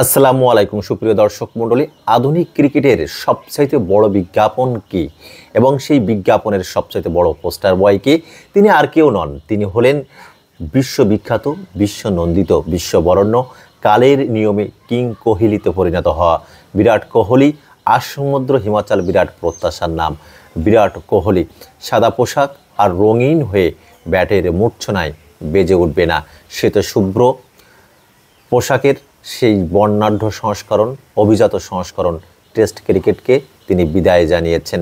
আসসালামু আলাইকুম সুপ্রিয় দর্শক মণ্ডলী। আধুনিক ক্রিকেটের সবচাইতে বড় বিজ্ঞাপন কি এবং সেই বিজ্ঞাপনের সবচাইতে বড় পোস্টার বয় কে? তিনি আর কেউ নন, তিনি হলেন বিশ্ববিখ্যাত, বিশ্বনন্দিত, বিশ্ববরণ্য, কালের নিয়মে কিং কোহলিতে পরিণত হওয়া বিরাট কোহলি। আসমুদ্র হিমাচল বিরাট প্রত্যাশার নাম বিরাট কোহলি। সাদা পোশাক আর রঙিন হয়ে ব্যাটের মূর্ছনায় বেজে উঠবে না শ্বেত শুভ্র পোশাকের সেই বর্ণাঢ্য সংস্করণ, অভিজাত সংস্করণ টেস্ট ক্রিকেটকে তিনি বিদায় জানিয়েছেন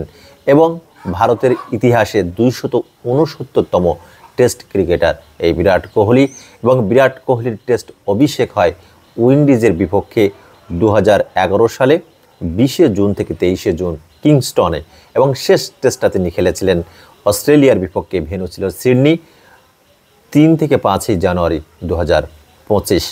এবং ভারতের ইতিহাসে 269তম টেস্ট ক্রিকেটার এই বিরাট কোহলি। এবং বিরাট কোহলির টেস্ট অভিষেক হয় উইন্ডিজের বিপক্ষে 2011 সালে 20 জুন থেকে 23 জুন কিংস্টনে, এবং শেষ টেস্টটা তিনি খেলেছিলেন অস্ট্রেলিয়ার বিপক্ষে। ভেন্যু ছিল সিডনি। 3 থেকে 5 জানুয়ারি 2025।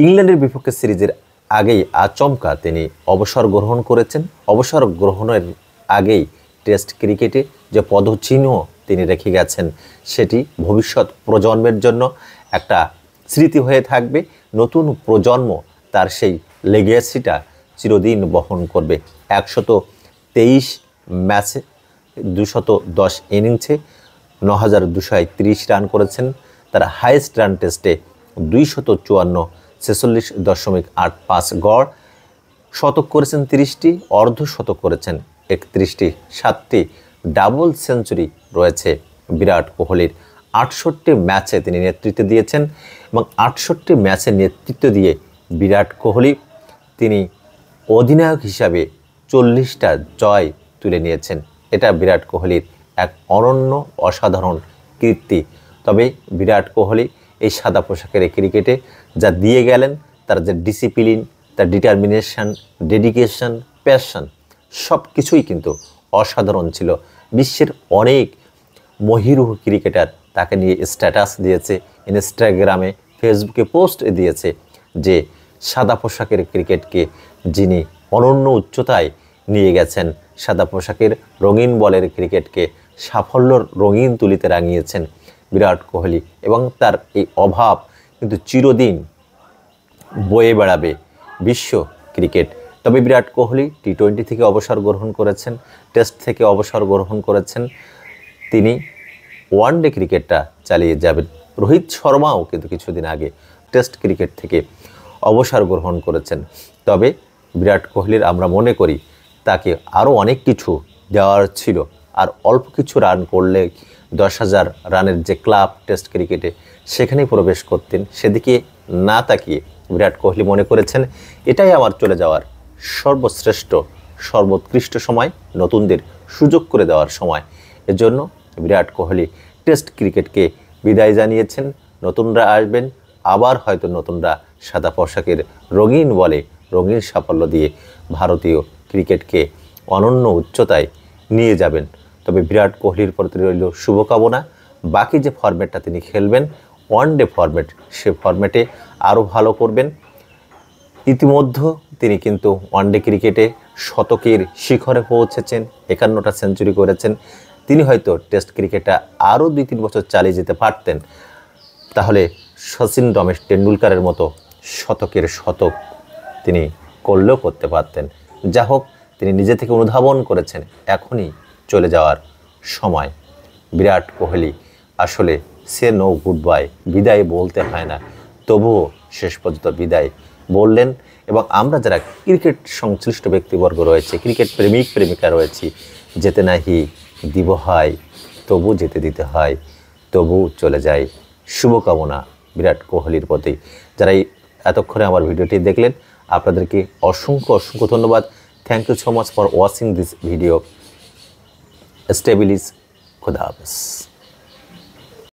ইংল্যান্ডের বিপক্ষে সিরিজের আগেই আচমকা তিনি অবসর গ্রহণ করেছেন। অবসর গ্রহণের আগেই টেস্ট ক্রিকেটে যে পদচিহ্ন তিনি রেখে গেছেন সেটি ভবিষ্যৎ প্রজন্মের জন্য একটা স্মৃতি হয়ে থাকবে। নতুন প্রজন্ম তার সেই লেগেসিটা চিরদিন বহন করবে। 123 ম্যাচে 210 ইনিংসে 9231 রান করেছেন। তার হাইয়েস্ট রান টেস্টে 254, 46.85 গড়। শতক করেছেন 30টি, অর্ধশতক করেছেন 31টি, 7টি ডাবল সেঞ্চুরি রয়েছে বিরাট কোহলির। 68 ম্যাচে তিনি নেতৃত্ব দিয়েছেন এবং 68 ম্যাচে নেতৃত্ব দিয়ে বিরাট কোহলি তিনি অধিনায়ক হিসাবে 40টা জয় তুলে নিয়েছেন। এটা বিরাট কোহলির এক অনন্য অসাধারণ কীর্তি। তবে বিরাট কোহলি এই সাদা পোশাকের ক্রিকেটে যা দিয়ে গেলেন, তার যে ডিসিপ্লিন, তার ডিটারমিনেশন, ডেডিকেশন, প্যাশন, সব কিছুই কিন্তু অসাধারণ ছিল। বিশ্বের অনেক মহিরুহ ক্রিকেটার তাকে নিয়ে স্ট্যাটাস দিয়েছে, ইনস্টাগ্রামে, ফেসবুকে পোস্ট দিয়েছে যে সাদা পোশাকের ক্রিকেটকে যিনি অনন্য উচ্চতায় নিয়ে গেছেন, সাদা পোশাকের রঙিন বলের ক্রিকেটকে সাফল্যর রঙিন তুলিতে রাঙিয়েছেন বিরাট কোহলি। এবং তার এই অভাব কিন্তু চিরদিন বয়ে বেড়াবে বিশ্ব ক্রিকেট। তবে বিরাট কোহলি টি-20 থেকে অবসর গ্রহণ করেছেন, টেস্ট থেকে অবসর গ্রহণ করেছেন, তিনি ওয়ানডে ক্রিকেটটা চালিয়ে যাবেন। রোহিত শর্মাও কিন্তু কিছুদিন আগে টেস্ট ক্রিকেট থেকে অবসর গ্রহণ করেছেন। তবে বিরাট কোহলির আমরা মনে করি তাকে আরও অনেক কিছু দেওয়ার ছিল, আর অল্প কিছু রান করলে 10,000 রানের যে ক্লাব টেস্ট ক্রিকেটে সেখানেই প্রবেশ করতেন। সেদিকে না তাকিয়ে বিরাট কোহলি মনে করেছেন এটাই আমার চলে যাওয়ার সর্বশ্রেষ্ঠ, সর্বোৎকৃষ্ট সময়, নতুনদের সুযোগ করে দেওয়ার সময়। এজন্য বিরাট কোহলি টেস্ট ক্রিকেটকে বিদায় জানিয়েছেন। নতুনরা আসবেন, আবার হয়তো নতুনরা সাদা পোশাকের রঙিন বলে রঙিন সাফল্য দিয়ে ভারতীয় ক্রিকেটকে অনন্য উচ্চতায় নিয়ে যাবেন। তবে বিরাট কোহলির প্রতি রইল শুভকামনা। বাকি যে ফরম্যাটটা তিনি খেলবেন, ওয়ানডে ফরম্যাট, সে ফরম্যাটে আরও ভালো করবেন। ইতিমধ্যে তিনি কিন্তু ওয়ানডে ক্রিকেটে শতকের শিখরে পৌঁছেছেন, 51টা সেঞ্চুরি করেছেন। তিনি হয়তো টেস্ট ক্রিকেটটা আরও 2-3 বছর চালিয়ে যেতে পারতেন, তাহলে সচিন রমেশ টেন্ডুলকারের মতো শতকের শতক তিনি করলেও করতে পারতেন। যা হোক, তিনি নিজে থেকে অনুধাবন করেছেন এখনই চলে যাওয়ার সময়। বিরাট কোহলি আসলে সে নো গুড বাই, বিদায় বলতে হয় না, তবুও শেষ পর্যন্ত বিদায় বললেন। এবং আমরা যারা ক্রিকেট সংশ্লিষ্ট ব্যক্তিবর্গ রয়েছে, ক্রিকেট প্রেমিক প্রেমিকা রয়েছি, যেতে নাহি দিব হয় তবু যেতে দিতে হয়, তবু চলে যায়। শুভকামনা বিরাট কোহলির প্রতি। যারা এতক্ষণে আমার ভিডিওটি দেখলেন, আপনাদেরকে অসংখ্য অসংখ্য ধন্যবাদ। Thank you so much for watching this video. স্টেবিলিস, খুদা হাফেজ।